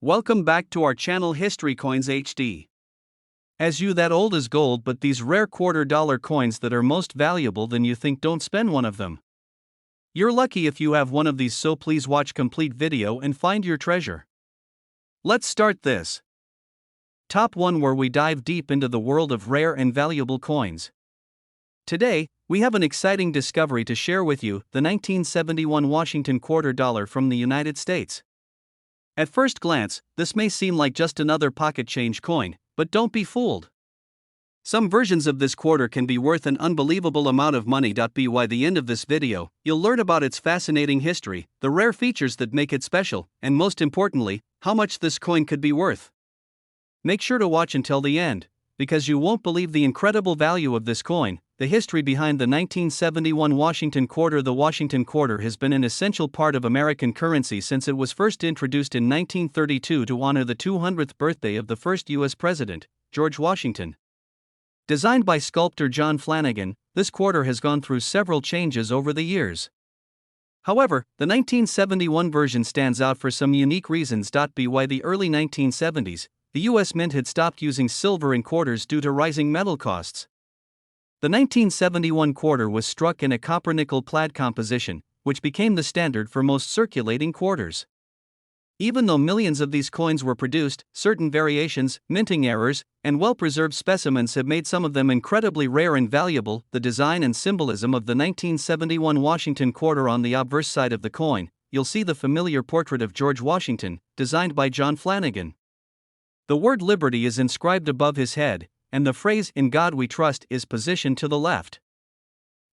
Welcome back to our channel History Coins HD. As you that old is gold, but these rare $quarter coins that are most valuable than you think, don't spend one of them. You're lucky if you have one of these, so please watch complete video and find your treasure. Let's start this. Top 1, where we dive deep into the world of rare and valuable coins. Today, we have an exciting discovery to share with you, the 1971 Washington quarter dollar from the United States. At first glance, this may seem like just another pocket change coin, but don't be fooled. Some versions of this quarter can be worth an unbelievable amount of money. By the end of this video, you'll learn about its fascinating history, the rare features that make it special, and most importantly, how much this coin could be worth. Make sure to watch until the end, because you won't believe the incredible value of this coin. The history behind the 1971 Washington quarter. The Washington quarter has been an essential part of American currency since it was first introduced in 1932 to honor the 200th birthday of the first U.S. President, George Washington. Designed by sculptor John Flanagan, this quarter has gone through several changes over the years. However, the 1971 version stands out for some unique reasons. By the early 1970s, the U.S. Mint had stopped using silver in quarters due to rising metal costs. The 1971 quarter was struck in a copper-nickel plaid composition, which became the standard for most circulating quarters. Even though millions of these coins were produced, certain variations, minting errors, and well-preserved specimens have made some of them incredibly rare and valuable. The design and symbolism of the 1971 Washington quarter. On the obverse side of the coin, you'll see the familiar portrait of George Washington, designed by John Flanagan. The word liberty is inscribed above his head, and the phrase, "In God We Trust," is positioned to the left.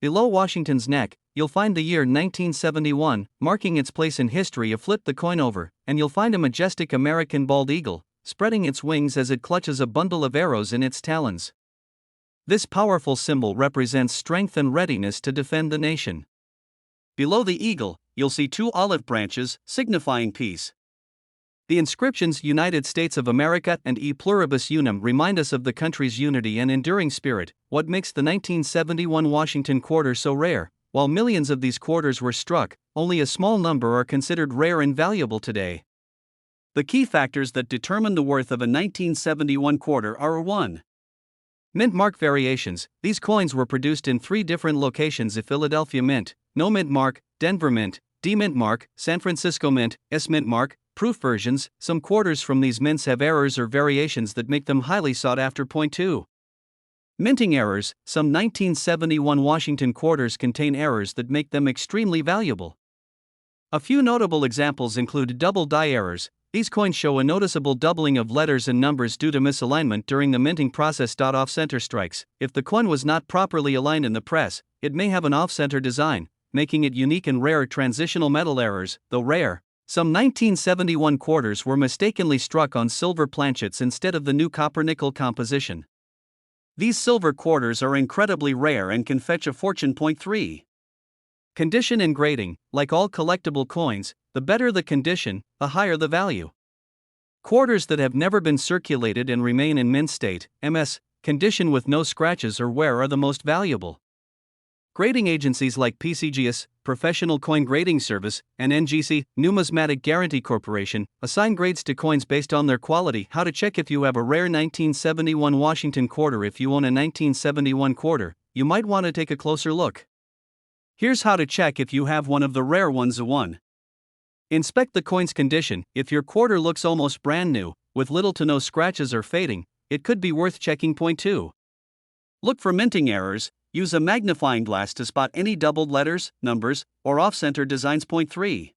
Below Washington's neck, you'll find the year 1971, marking its place in history. Flip the coin over, and you'll find a majestic American bald eagle, spreading its wings as it clutches a bundle of arrows in its talons. This powerful symbol represents strength and readiness to defend the nation. Below the eagle, you'll see two olive branches, signifying peace. The inscriptions "United States of America" and "E Pluribus Unum" remind us of the country's unity and enduring spirit. What makes the 1971 Washington quarter so rare? While millions of these quarters were struck, only a small number are considered rare and valuable today. The key factors that determine the worth of a 1971 quarter are: 1. Mint mark variations. These coins were produced in 3 different locations: a Philadelphia Mint, No Mint Mark, Denver Mint, D Mint Mark, San Francisco Mint, S Mint Mark. Proof versions. Some quarters from these mints have errors or variations that make them highly sought after. 2. Minting errors. Some 1971 Washington quarters contain errors that make them extremely valuable. A few notable examples include double die errors. These coins show a noticeable doubling of letters and numbers due to misalignment during the minting process. Off-center strikes. If the coin was not properly aligned in the press, it may have an off-center design, making it unique and rare. Transitional metal errors. Though rare, some 1971 quarters were mistakenly struck on silver planchets instead of the new copper-nickel composition. These silver quarters are incredibly rare and can fetch a fortune. 3. Condition and grading. Like all collectible coins, the better the condition, the higher the value. Quarters that have never been circulated and remain in mint state, MS, condition with no scratches or wear, are the most valuable. Grading agencies like PCGS, Professional Coin Grading Service, and NGC, Numismatic Guarantee Corporation, assign grades to coins based on their quality. How to check if you have a rare 1971 Washington quarter. If you own a 1971 quarter, you might want to take a closer look. Here's how to check if you have one of the rare ones. 1. Inspect the coin's condition. If your quarter looks almost brand new, with little to no scratches or fading, it could be worth checking. 2. Look for minting errors. Use a magnifying glass to spot any doubled letters, numbers, or off-center designs. 3.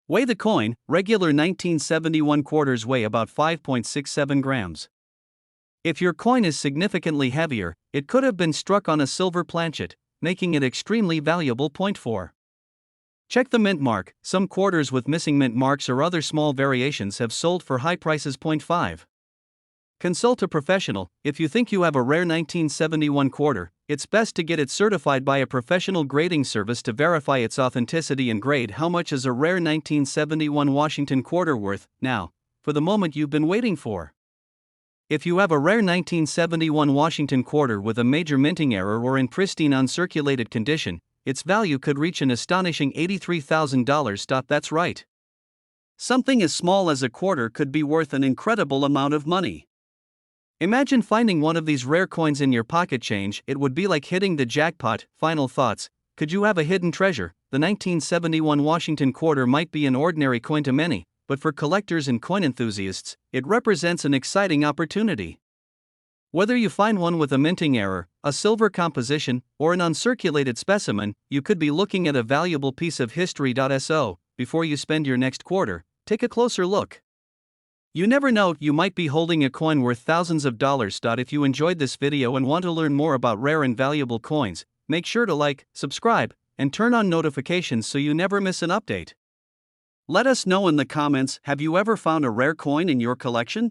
Weigh the coin. Regular 1971 quarters weigh about 5.67 grams. If your coin is significantly heavier, it could have been struck on a silver planchet, making it extremely valuable. 4. Check the mint mark. Some quarters with missing mint marks or other small variations have sold for high prices. 5. Consult a professional. If you think you have a rare 1971 quarter, it's best to get it certified by a professional grading service to verify its authenticity and grade. How much is a rare 1971 Washington quarter worth? Now, for the moment you've been waiting for. If you have a rare 1971 Washington quarter with a major minting error or in pristine uncirculated condition, its value could reach an astonishing $83,000. That's right. Something as small as a quarter could be worth an incredible amount of money. Imagine finding one of these rare coins in your pocket change. It would be like hitting the jackpot. Final thoughts. Could you have a hidden treasure? The 1971 Washington quarter might be an ordinary coin to many, but for collectors and coin enthusiasts, it represents an exciting opportunity. Whether you find one with a minting error, a silver composition, or an uncirculated specimen, you could be looking at a valuable piece of history. So, before you spend your next quarter, take a closer look. You never know, you might be holding a coin worth thousands of dollars. If you enjoyed this video and want to learn more about rare and valuable coins, make sure to like, subscribe, and turn on notifications so you never miss an update. Let us know in the comments, have you ever found a rare coin in your collection?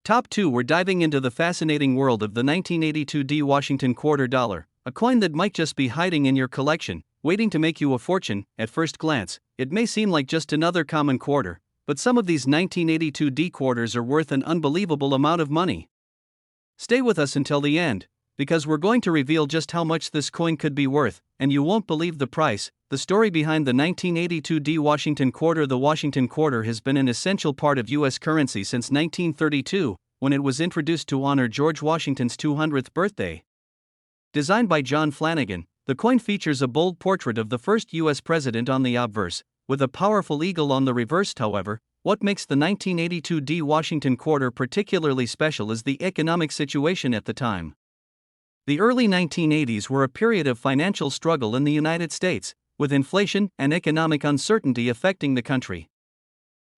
Top 2. We're diving into the fascinating world of the 1982 Washington quarter dollar, a coin that might just be hiding in your collection, waiting to make you a fortune. At first glance, it may seem like just another common quarter, but some of these 1982 quarters are worth an unbelievable amount of money. Stay with us until the end, because we're going to reveal just how much this coin could be worth, and you won't believe the price. The story behind the 1982 Washington quarter. The Washington quarter has been an essential part of U.S. currency since 1932, when it was introduced to honor George Washington's 200th birthday. Designed by John Flanagan, the coin features a bold portrait of the first U.S. president on the obverse, with a powerful eagle on the reverse. However, what makes the 1982 Washington quarter particularly special is the economic situation at the time. The early 1980s were a period of financial struggle in the United States, with inflation and economic uncertainty affecting the country.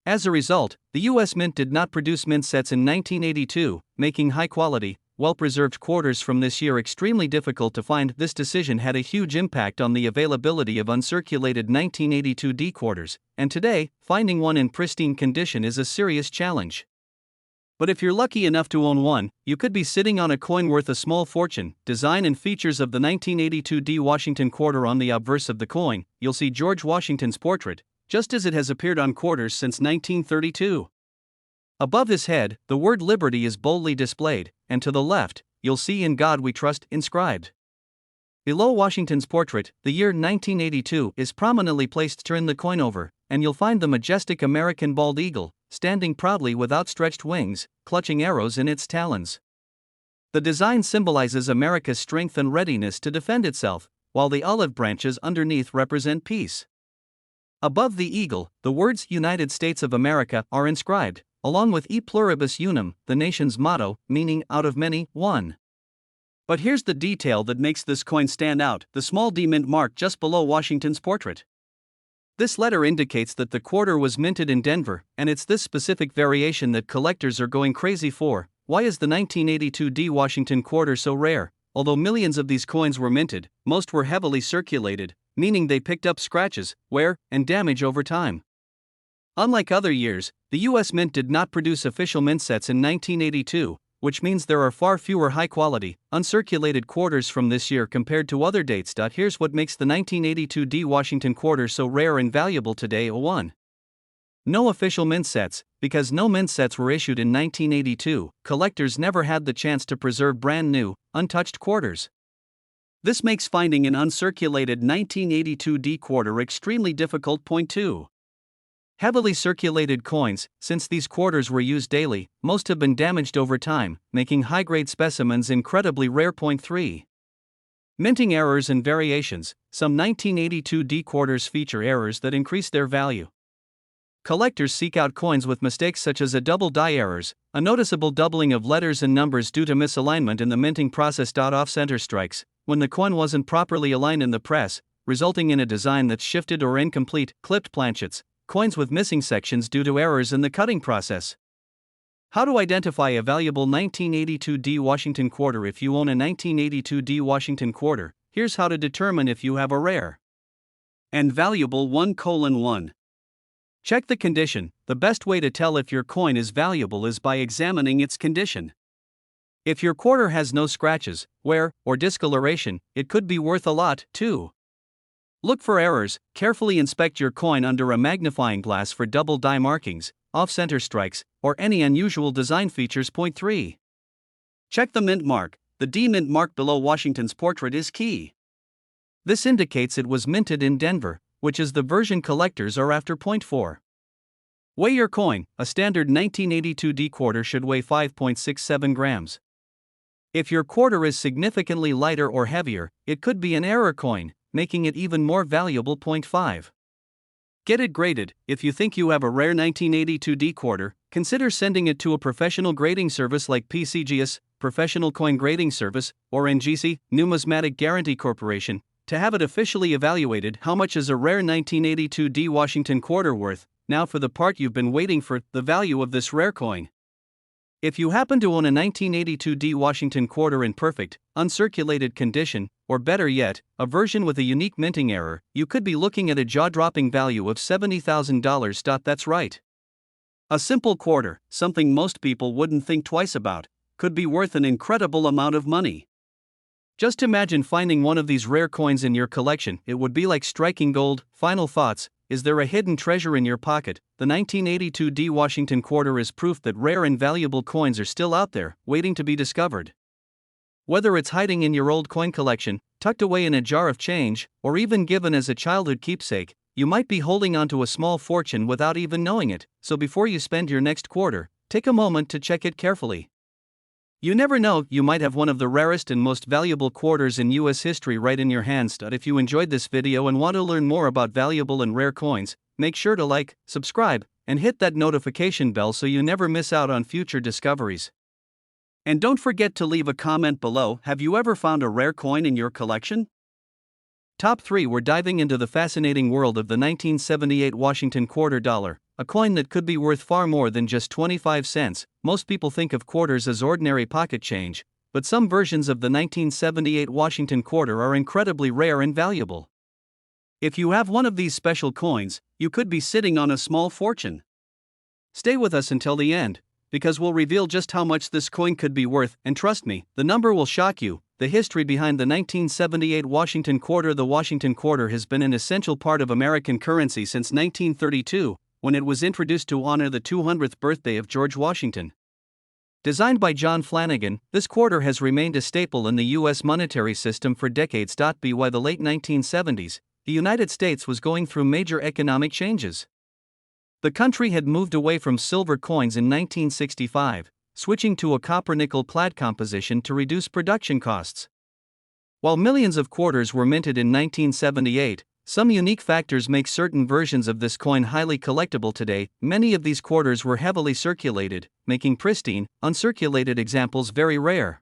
As a result, the U.S. Mint did not produce mint sets in 1982, making high-quality, well-preserved quarters from this year extremely difficult to find. This decision had a huge impact on the availability of uncirculated 1982 quarters, and today, finding one in pristine condition is a serious challenge. But if you're lucky enough to own one, you could be sitting on a coin worth a small fortune. Design and features of the 1982 Washington quarter. On the obverse of the coin, you'll see George Washington's portrait, just as it has appeared on quarters since 1932. Above his head, the word Liberty is boldly displayed, and to the left, you'll see "In God We Trust" inscribed. Below Washington's portrait, the year 1982 is prominently placed. Turn the coin over, and you'll find the majestic American bald eagle, standing proudly with outstretched wings, clutching arrows in its talons. The design symbolizes America's strength and readiness to defend itself, while the olive branches underneath represent peace. Above the eagle, the words "United States of America" are inscribed, along with "E pluribus unum," the nation's motto, meaning "out of many, one." But here's the detail that makes this coin stand out: the small D mint mark just below Washington's portrait. This letter indicates that the quarter was minted in Denver, and it's this specific variation that collectors are going crazy for. Why is the 1982 Washington quarter so rare? Although millions of these coins were minted, most were heavily circulated, meaning they picked up scratches, wear, and damage over time. Unlike other years, the U.S. Mint did not produce official mint sets in 1982, which means there are far fewer high-quality, uncirculated quarters from this year compared to other dates. Here's what makes the 1982 Washington quarter so rare and valuable today. 1. No official mint sets. Because no mint sets were issued in 1982, collectors never had the chance to preserve brand new, untouched quarters. This makes finding an uncirculated 1982 quarter extremely difficult. 2. Heavily circulated coins. Since these quarters were used daily, most have been damaged over time, making high-grade specimens incredibly rare. 3. Minting errors and variations. Some 1982 quarters feature errors that increase their value. Collectors seek out coins with mistakes such as double die errors, a noticeable doubling of letters and numbers due to misalignment in the minting process. Off-center strikes, when the coin wasn't properly aligned in the press, resulting in a design that's shifted or incomplete. Clipped planchets. Coins with missing sections due to errors in the cutting process. How to identify a valuable 1982 Washington quarter? If you own a 1982 Washington quarter, here's how to determine if you have a rare and valuable 1:1. Check the condition. The best way to tell if your coin is valuable is by examining its condition. If your quarter has no scratches, wear, or discoloration, it could be worth a lot. 2. Look for errors. Carefully inspect your coin under a magnifying glass for double die markings, off-center strikes, or any unusual design features. 3. Check the mint mark. The D mint mark below Washington's portrait is key. This indicates it was minted in Denver, which is the version collectors are after. 4. Weigh your coin. A standard 1982D quarter should weigh 5.67 grams. If your quarter is significantly lighter or heavier, it could be an error coin, making it even more valuable. 0.5. Get it graded. If you think you have a rare 1982D quarter, consider sending it to a professional grading service like PCGS, Professional Coin Grading Service, or NGC, Numismatic Guarantee Corporation, to have it officially evaluated. How much is a rare 1982D Washington quarter worth? Now for the part you've been waiting for, the value of this rare coin. If you happen to own a 1982D Washington quarter in perfect, uncirculated condition, or better yet, a version with a unique minting error, you could be looking at a jaw-dropping value of $70,000. That's right. A simple quarter, something most people wouldn't think twice about, could be worth an incredible amount of money. Just imagine finding one of these rare coins in your collection. It would be like striking gold. Final thoughts. Is there a hidden treasure in your pocket? The 1982D Washington quarter is proof that rare and valuable coins are still out there, waiting to be discovered. Whether it's hiding in your old coin collection, tucked away in a jar of change, or even given as a childhood keepsake, you might be holding onto a small fortune without even knowing it. So before you spend your next quarter, take a moment to check it carefully. You never know, you might have one of the rarest and most valuable quarters in US history right in your hands. If you enjoyed this video and want to learn more about valuable and rare coins, make sure to like, subscribe, and hit that notification bell so you never miss out on future discoveries. And don't forget to leave a comment below. Have you ever found a rare coin in your collection? Top 3. We're diving into the fascinating world of the 1978 Washington quarter dollar, a coin that could be worth far more than just 25 cents. Most people think of quarters as ordinary pocket change, but some versions of the 1978 Washington quarter are incredibly rare and valuable. If you have one of these special coins, you could be sitting on a small fortune. Stay with us until the end, because we'll reveal just how much this coin could be worth, and trust me, the number will shock you. The history behind the 1978 Washington quarter. The Washington quarter has been an essential part of American currency since 1932, when it was introduced to honor the 200th birthday of George Washington. Designed by John Flanagan, this quarter has remained a staple in the U.S. monetary system for decades. By the late 1970s, the United States was going through major economic changes. The country had moved away from silver coins in 1965, switching to a copper-nickel plaid composition to reduce production costs. While millions of quarters were minted in 1978, some unique factors make certain versions of this coin highly collectible today. Many of these quarters were heavily circulated, making pristine, uncirculated examples very rare.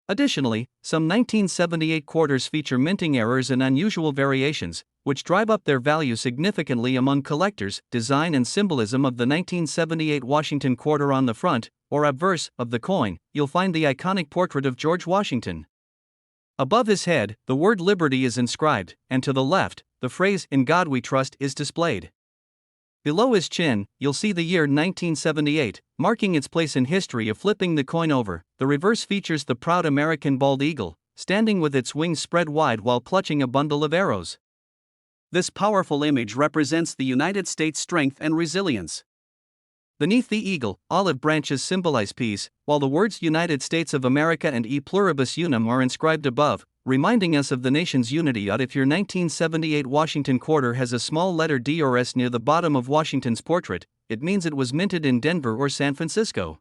Additionally, some 1978 quarters feature minting errors and unusual variations, which drive up their value significantly among collectors. Design and symbolism of the 1978 Washington quarter. On the front, or obverse, of the coin, you'll find the iconic portrait of George Washington. Above his head, the word liberty is inscribed, and to the left, the phrase, "In God We Trust," is displayed. Below his chin, you'll see the year 1978, marking its place in history. Flipping the coin over, the reverse features the proud American bald eagle, standing with its wings spread wide while clutching a bundle of arrows. This powerful image represents the United States' strength and resilience. Beneath the eagle, olive branches symbolize peace, while the words United States of America and E pluribus unum are inscribed above, reminding us of the nation's unity. If your 1978 Washington quarter has a small letter D or S near the bottom of Washington's portrait, it means it was minted in Denver or San Francisco.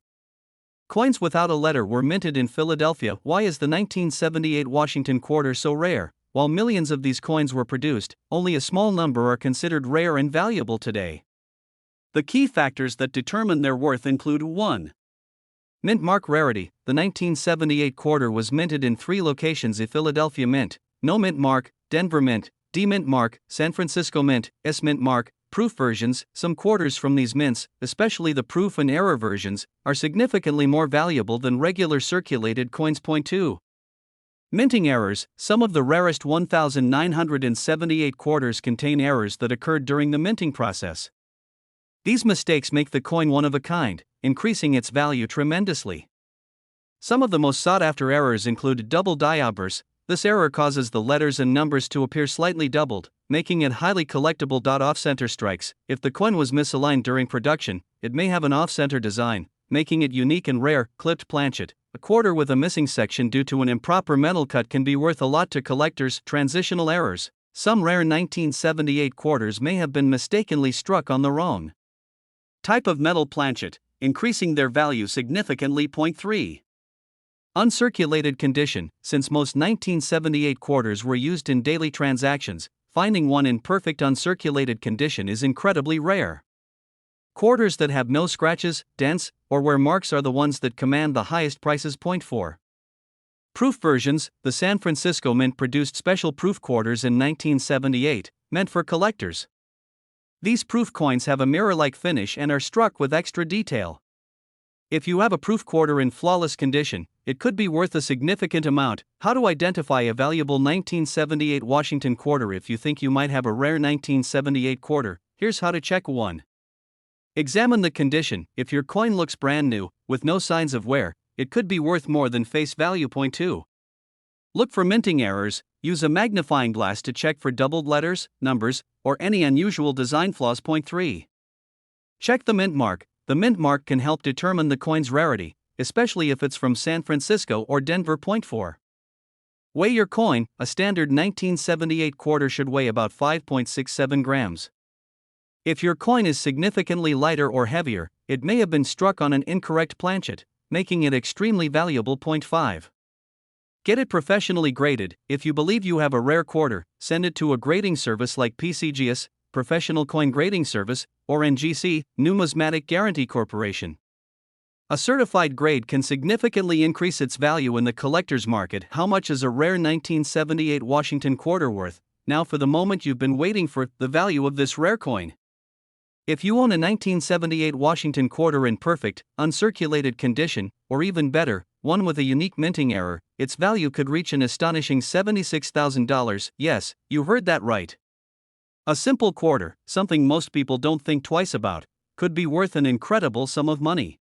Coins without a letter were minted in Philadelphia. Why is the 1978 Washington quarter so rare? While millions of these coins were produced, only a small number are considered rare and valuable today. The key factors that determine their worth include 1. Mint mark rarity. The 1978 quarter was minted in 3 locations: a Philadelphia Mint, no mint mark; Denver Mint, D mint mark; San Francisco Mint, S mint mark. Proof versions. Some quarters from these mints, especially the proof and error versions, are significantly more valuable than regular circulated coins. 2. Minting errors. Some of the rarest 1,978 quarters contain errors that occurred during the minting process. These mistakes make the coin one of a kind, increasing its value tremendously. Some of the most sought-after errors include double diobverse. This error causes the letters and numbers to appear slightly doubled, making it highly collectible. Off-center strikes. If the coin was misaligned during production, it may have an off-center design, making it unique and rare. Clipped planchet. A quarter with a missing section due to an improper metal cut can be worth a lot to collectors. Transitional errors. Some rare 1978 quarters may have been mistakenly struck on the wrong Type of metal planchet, increasing their value significantly. Point 3. Uncirculated condition. Since most 1978 quarters were used in daily transactions, finding one in perfect uncirculated condition is incredibly rare. Quarters that have no scratches, dents, or wear marks are the ones that command the highest prices. Point 4. Proof versions. The San Francisco Mint produced special proof quarters in 1978, meant for collectors. These proof coins have a mirror-like finish and are struck with extra detail. If you have a proof quarter in flawless condition, it could be worth a significant amount. How to identify a valuable 1978 Washington quarter? If you think you might have a rare 1978 quarter, here's how to check. 1. Examine the condition. If your coin looks brand new, with no signs of wear, it could be worth more than face value. Point 2. Look for minting errors. Use a magnifying glass to check for doubled letters, numbers, or any unusual design flaws. Point 3. Check the mint mark. The mint mark can help determine the coin's rarity, especially if it's from San Francisco or Denver. Point 4. Weigh your coin. A standard 1978 quarter should weigh about 5.67 grams. If your coin is significantly lighter or heavier, it may have been struck on an incorrect planchet, making it extremely valuable. Point 5. Get it professionally graded. If you believe you have a rare quarter, send it to a grading service like PCGS, Professional Coin Grading Service, or NGC, Numismatic Guarantee Corporation. A certified grade can significantly increase its value in the collector's market. How much is a rare 1978 Washington quarter worth? Now for the moment you've been waiting for, the value of this rare coin. If you own a 1978 Washington quarter in perfect, uncirculated condition, or even better, one with a unique minting error, its value could reach an astonishing $76,000. Yes, you heard that right. A simple quarter, something most people don't think twice about, could be worth an incredible sum of money.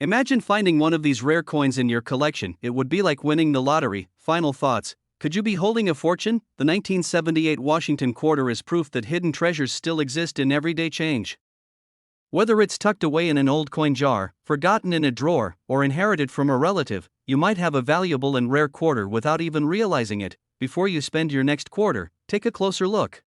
Imagine finding one of these rare coins in your collection. It would be like winning the lottery. Final thoughts. Could you be holding a fortune? The 1978 Washington quarter is proof that hidden treasures still exist in everyday change. Whether it's tucked away in an old coin jar, forgotten in a drawer, or inherited from a relative, you might have a valuable and rare quarter without even realizing it. Before you spend your next quarter, take a closer look.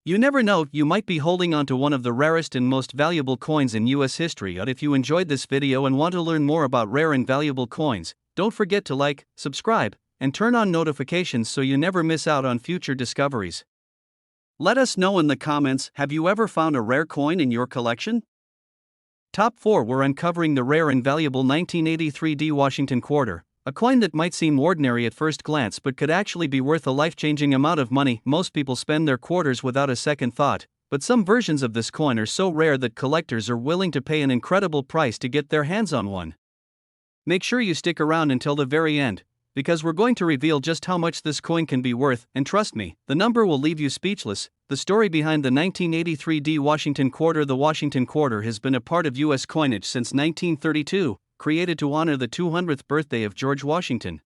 You never know, you might be holding onto one of the rarest and most valuable coins in US history. If you enjoyed this video and want to learn more about rare and valuable coins, don't forget to like, subscribe, and turn on notifications so you never miss out on future discoveries. Let us know in the comments, have you ever found a rare coin in your collection? Top 4. We're uncovering the rare and valuable 1983 D Washington quarter, a coin that might seem ordinary at first glance but could actually be worth a life-changing amount of money. Most people spend their quarters without a second thought, but some versions of this coin are so rare that collectors are willing to pay an incredible price to get their hands on one. Make sure you stick around until the very end, because we're going to reveal just how much this coin can be worth, and trust me, the number will leave you speechless. The story behind the 1983 D Washington quarter. The Washington quarter has been a part of U.S. coinage since 1932, created to honor the 200th birthday of George Washington.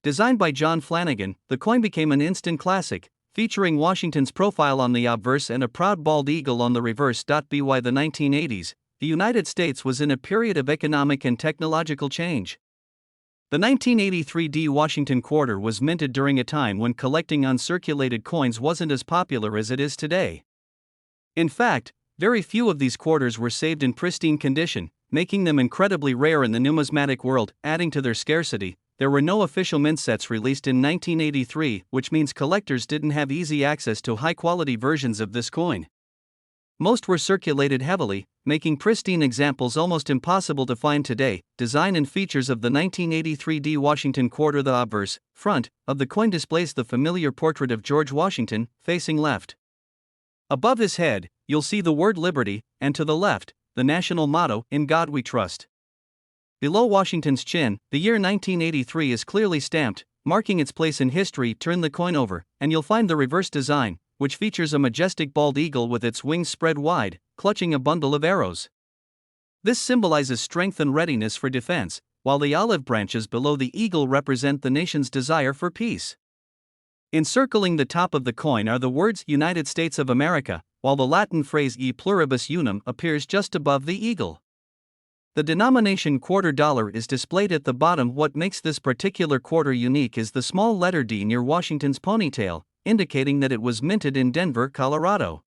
Designed by John Flanagan, the coin became an instant classic, featuring Washington's profile on the obverse and a proud bald eagle on the reverse. By the 1980s, the United States was in a period of economic and technological change. The 1983 D Washington quarter was minted during a time when collecting uncirculated coins wasn't as popular as it is today. In fact, very few of these quarters were saved in pristine condition, making them incredibly rare in the numismatic world. Adding to their scarcity, there were no official mint sets released in 1983, which means collectors didn't have easy access to high-quality versions of this coin. Most were circulated heavily, making pristine examples almost impossible to find today. Design and features of the 1983 D Washington quarter. The obverse, front, of the coin displays the familiar portrait of George Washington, facing left. Above his head, you'll see the word Liberty, and to the left, the national motto, In God We Trust. Below Washington's chin, the year 1983 is clearly stamped, marking its place in history. Turn the coin over, and you'll find the reverse design, which features a majestic bald eagle with its wings spread wide, clutching a bundle of arrows. This symbolizes strength and readiness for defense, while the olive branches below the eagle represent the nation's desire for peace. Encircling the top of the coin are the words United States of America, while the Latin phrase E pluribus unum appears just above the eagle. The denomination quarter dollar is displayed at the bottom. What makes this particular quarter unique is the small letter D near Washington's ponytail, indicating that it was minted in Denver, Colorado.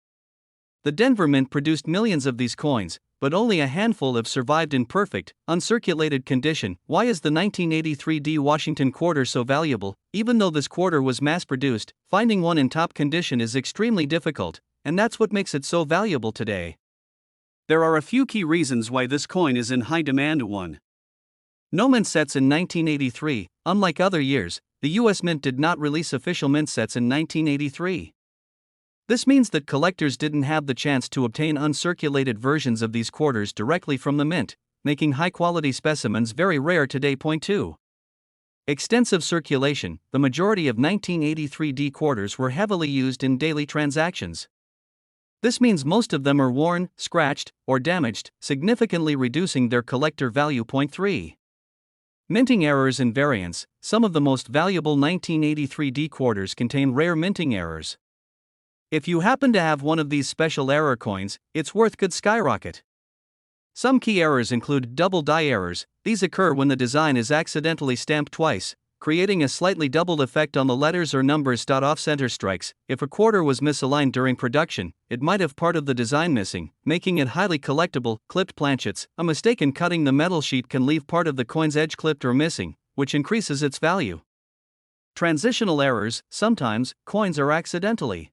The Denver Mint produced millions of these coins, but only a handful have survived in perfect, uncirculated condition. Why is the 1983 D Washington quarter so valuable? Even though this quarter was mass-produced, finding one in top condition is extremely difficult, and that's what makes it so valuable today. There are a few key reasons why this coin is in high demand. 1. No mint sets in 1983. Unlike other years, the US Mint did not release official mint sets in 1983. This means that collectors didn't have the chance to obtain uncirculated versions of these quarters directly from the mint, making high-quality specimens very rare today. 2. Extensive circulation. The majority of 1983 D quarters were heavily used in daily transactions. This means most of them are worn, scratched, or damaged, significantly reducing their collector value. 3. Minting errors and variants. Some of the most valuable 1983 D quarters contain rare minting errors. If you happen to have one of these special error coins, its worth could skyrocket. Some key errors include double die errors. These occur when the design is accidentally stamped twice, creating a slightly doubled effect on the letters or numbers. Off-center strikes. If a quarter was misaligned during production, it might have part of the design missing, making it highly collectible. Clipped planchets. A mistake in cutting the metal sheet can leave part of the coin's edge clipped or missing, which increases its value. Transitional errors. Sometimes, coins are accidentally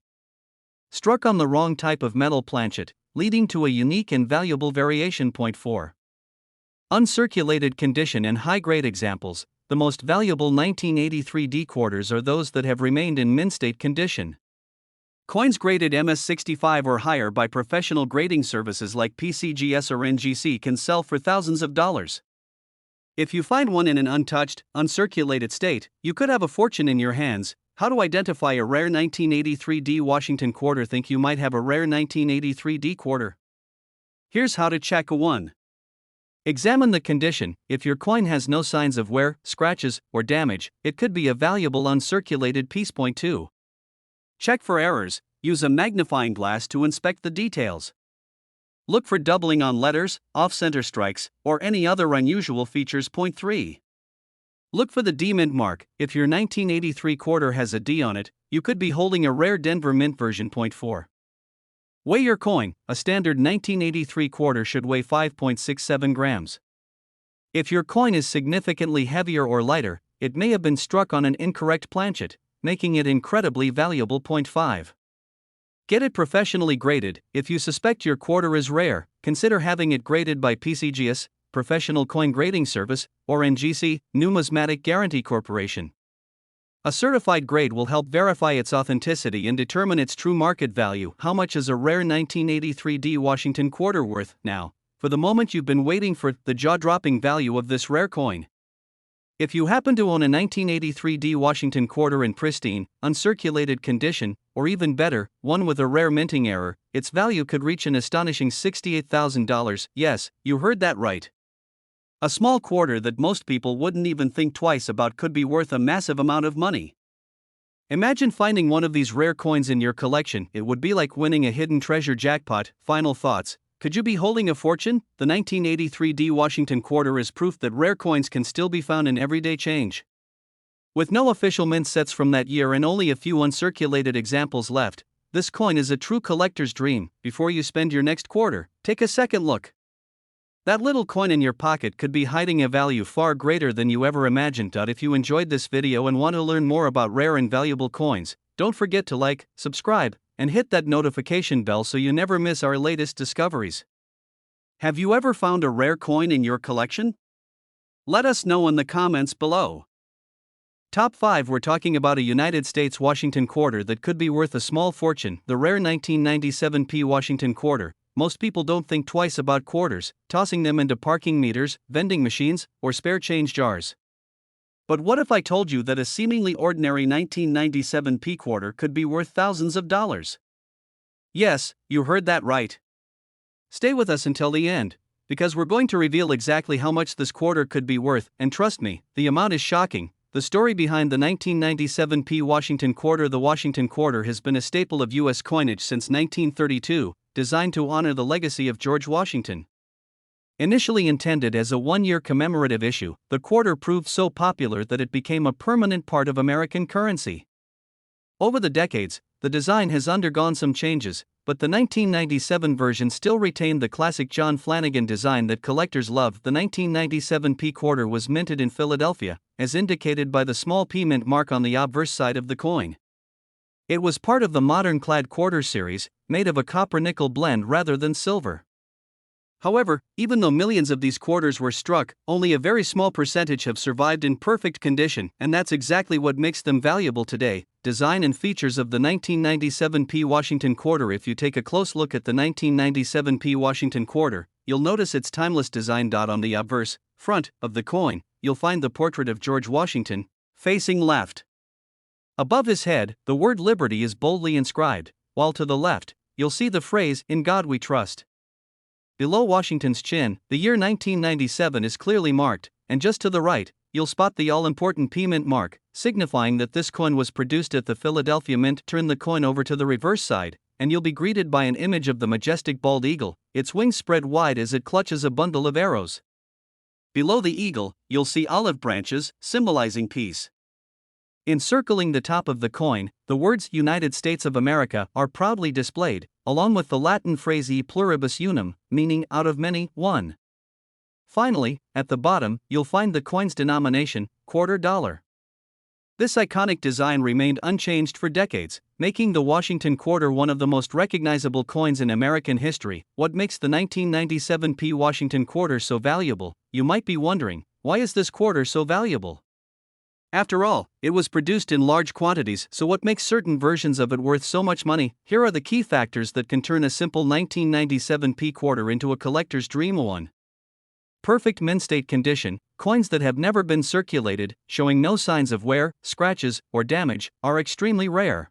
struck on the wrong type of metal planchet, leading to a unique and valuable variation. 4. Uncirculated condition and high-grade examples. The most valuable 1983 D quarters are those that have remained in mint state condition. Coins graded MS65 or higher by professional grading services like PCGS or NGC can sell for thousands of dollars. If you find one in an untouched, uncirculated state, you could have a fortune in your hands. How to identify a rare 1983 D Washington quarter? Think you might have a rare 1983 D quarter? Here's how to check. 1. Examine the condition. If your coin has no signs of wear, scratches, or damage, it could be a valuable uncirculated piece. 2. Check for errors. Use a magnifying glass to inspect the details. Look for doubling on letters, off-center strikes, or any other unusual features. 3. Look for the D Mint mark. If your 1983 quarter has a D on it, you could be holding a rare Denver Mint version. 4. Weigh your coin. A standard 1983 quarter should weigh 5.67 grams. If your coin is significantly heavier or lighter, it may have been struck on an incorrect planchet, making it incredibly valuable. 5. Get it professionally graded. If you suspect your quarter is rare, consider having it graded by PCGS, Professional Coin Grading Service, or NGC, Numismatic Guarantee Corporation. A certified grade will help verify its authenticity and determine its true market value. How much is a rare 1983 D Washington quarter worth? Now, for the moment you've been waiting for, the jaw-dropping value of this rare coin. If you happen to own a 1983 D Washington quarter in pristine, uncirculated condition, or even better, one with a rare minting error, its value could reach an astonishing $68,000. Yes, you heard that right. A small quarter that most people wouldn't even think twice about could be worth a massive amount of money. Imagine finding one of these rare coins in your collection. It would be like winning a hidden treasure jackpot. Final thoughts. Could you be holding a fortune? The 1983 D Washington quarter is proof that rare coins can still be found in everyday change. With no official mint sets from that year and only a few uncirculated examples left, this coin is a true collector's dream. Before you spend your next quarter, take a second look. That little coin in your pocket could be hiding a value far greater than you ever imagined. If you enjoyed this video and want to learn more about rare and valuable coins, don't forget to like, subscribe, and hit that notification bell so you never miss our latest discoveries. Have you ever found a rare coin in your collection? Let us know in the comments below. Top 5. We're talking about a United States Washington quarter that could be worth a small fortune. The rare 1997 P Washington quarter. Most people don't think twice about quarters, tossing them into parking meters, vending machines, or spare change jars. But what if I told you that a seemingly ordinary 1997 P quarter could be worth thousands of dollars? Yes, you heard that right. Stay with us until the end, because we're going to reveal exactly how much this quarter could be worth, and trust me, the amount is shocking. The story behind the 1997 P Washington quarter. The Washington quarter has been a staple of U.S. coinage since 1932, designed to honor the legacy of George Washington. Initially intended as a one-year commemorative issue, the quarter proved so popular that it became a permanent part of American currency. Over the decades, the design has undergone some changes, but the 1997 version still retained the classic John Flanagan design that collectors loved. The 1997 P quarter was minted in Philadelphia, as indicated by the small P mint mark on the obverse side of the coin. It was part of the modern clad quarter series, made of a copper-nickel blend rather than silver. However, even though millions of these quarters were struck, only a very small percentage have survived in perfect condition, and that's exactly what makes them valuable today. Design and features of the 1997 P Washington quarter. If you take a close look at the 1997 P Washington quarter, you'll notice its timeless design. On the obverse front of the coin, you'll find the portrait of George Washington, facing left. Above his head, the word Liberty is boldly inscribed, while to the left, you'll see the phrase, "In God We Trust." Below Washington's chin, the year 1997 is clearly marked, and just to the right, you'll spot the all-important P Mint mark, signifying that this coin was produced at the Philadelphia Mint. Turn the coin over to the reverse side, and you'll be greeted by an image of the majestic bald eagle, its wings spread wide as it clutches a bundle of arrows. Below the eagle, you'll see olive branches, symbolizing peace. Encircling the top of the coin, the words United States of America are proudly displayed, along with the Latin phrase e pluribus unum, meaning out of many, one. Finally, at the bottom, you'll find the coin's denomination, quarter dollar. This iconic design remained unchanged for decades, making the Washington quarter one of the most recognizable coins in American history. What makes the 1997 P Washington quarter so valuable? You might be wondering, why is this quarter so valuable? After all, it was produced in large quantities, so what makes certain versions of it worth so much money? Here are the key factors that can turn a simple 1997 P quarter into a collector's dream. 1. Perfect mint state condition. Coins that have never been circulated, showing no signs of wear, scratches, or damage, are extremely rare.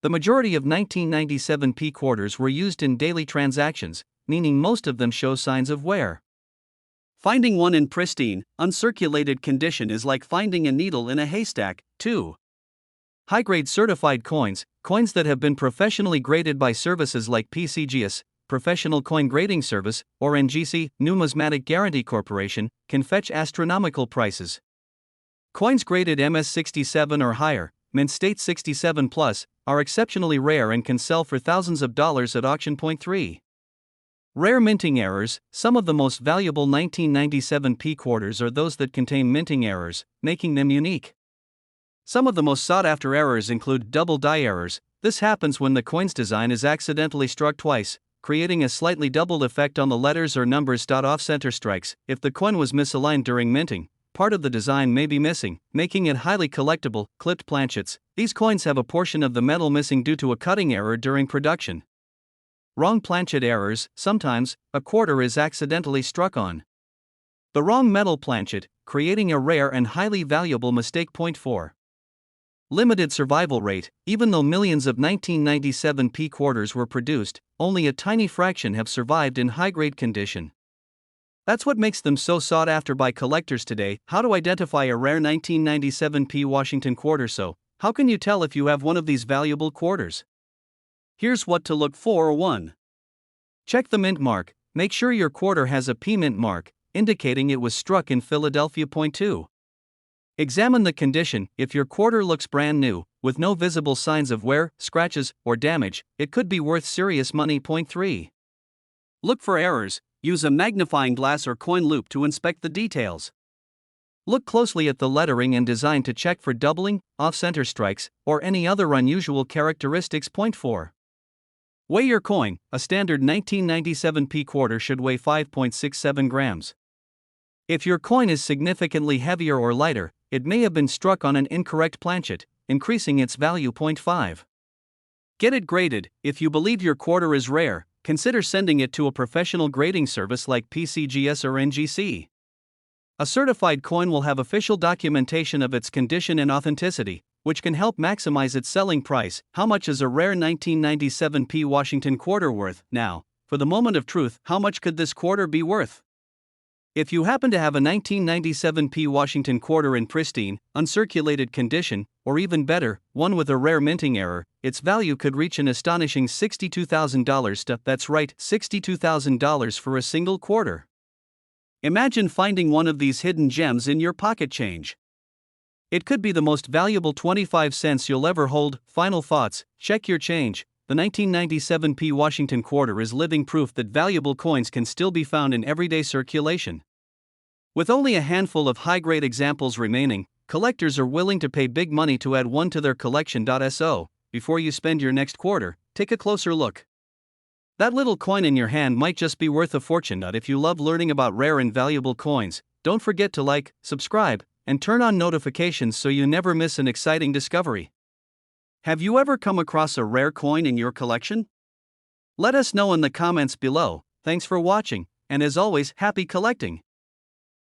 The majority of 1997 P quarters were used in daily transactions, meaning most of them show signs of wear. Finding one in pristine, uncirculated condition is like finding a needle in a haystack. 2. High-grade certified coins, coins that have been professionally graded by services like PCGS, Professional Coin Grading Service, or NGC, Numismatic Guarantee Corporation, can fetch astronomical prices. Coins graded MS-67 or higher, mint state 67 plus, are exceptionally rare and can sell for thousands of dollars at auction. 3. Rare minting errors. Some of the most valuable 1997 P quarters are those that contain minting errors, making them unique. Some of the most sought-after errors include double die errors. This happens when the coin's design is accidentally struck twice, creating a slightly doubled effect on the letters or numbers. Off-center strikes. If the coin was misaligned during minting, part of the design may be missing, making it highly collectible. Clipped planchets. These coins have a portion of the metal missing due to a cutting error during production. Wrong planchet errors. Sometimes, a quarter is accidentally struck on the wrong metal planchet, creating a rare and highly valuable mistake. 4. Limited survival rate. Even though millions of 1997 P quarters were produced, only a tiny fraction have survived in high-grade condition. That's what makes them so sought after by collectors today. How to identify a rare 1997 P Washington quarter? So, how can you tell if you have one of these valuable quarters? Here's what to look for. 1. Check the mint mark. Make sure your quarter has a P mint mark, indicating it was struck in Philadelphia. 2. Examine the condition. If your quarter looks brand new, with no visible signs of wear, scratches, or damage, it could be worth serious money. 3. Look for errors. Use a magnifying glass or coin loop to inspect the details. Look closely at the lettering and design to check for doubling, off-center strikes, or any other unusual characteristics. 4. Weigh your coin. A standard 1997 P quarter should weigh 5.67 grams. If your coin is significantly heavier or lighter, it may have been struck on an incorrect planchet, increasing its value. 5. Get it graded. If you believe your quarter is rare, consider sending it to a professional grading service like PCGS or NGC. A certified coin will have official documentation of its condition and authenticity, which can help maximize its selling price. How much is a rare 1997 P Washington quarter worth? Now, for the moment of truth, how much could this quarter be worth? If you happen to have a 1997 P Washington quarter in pristine, uncirculated condition, or even better, one with a rare minting error, its value could reach an astonishing $62,000. That's right, $62,000 for a single quarter. Imagine finding one of these hidden gems in your pocket change. It could be the most valuable 25 cents you'll ever hold. Final thoughts: check your change. The 1997 P. Washington quarter is living proof that valuable coins can still be found in everyday circulation. With only a handful of high-grade examples remaining, collectors are willing to pay big money to add one to their collection. So, before you spend your next quarter, take a closer look. That little coin in your hand might just be worth a fortune. If you love learning about rare and valuable coins, don't forget to like, subscribe, and turn on notifications so you never miss an exciting discovery. Have you ever come across a rare coin in your collection? Let us know in the comments below. Thanks for watching, and as always, happy collecting!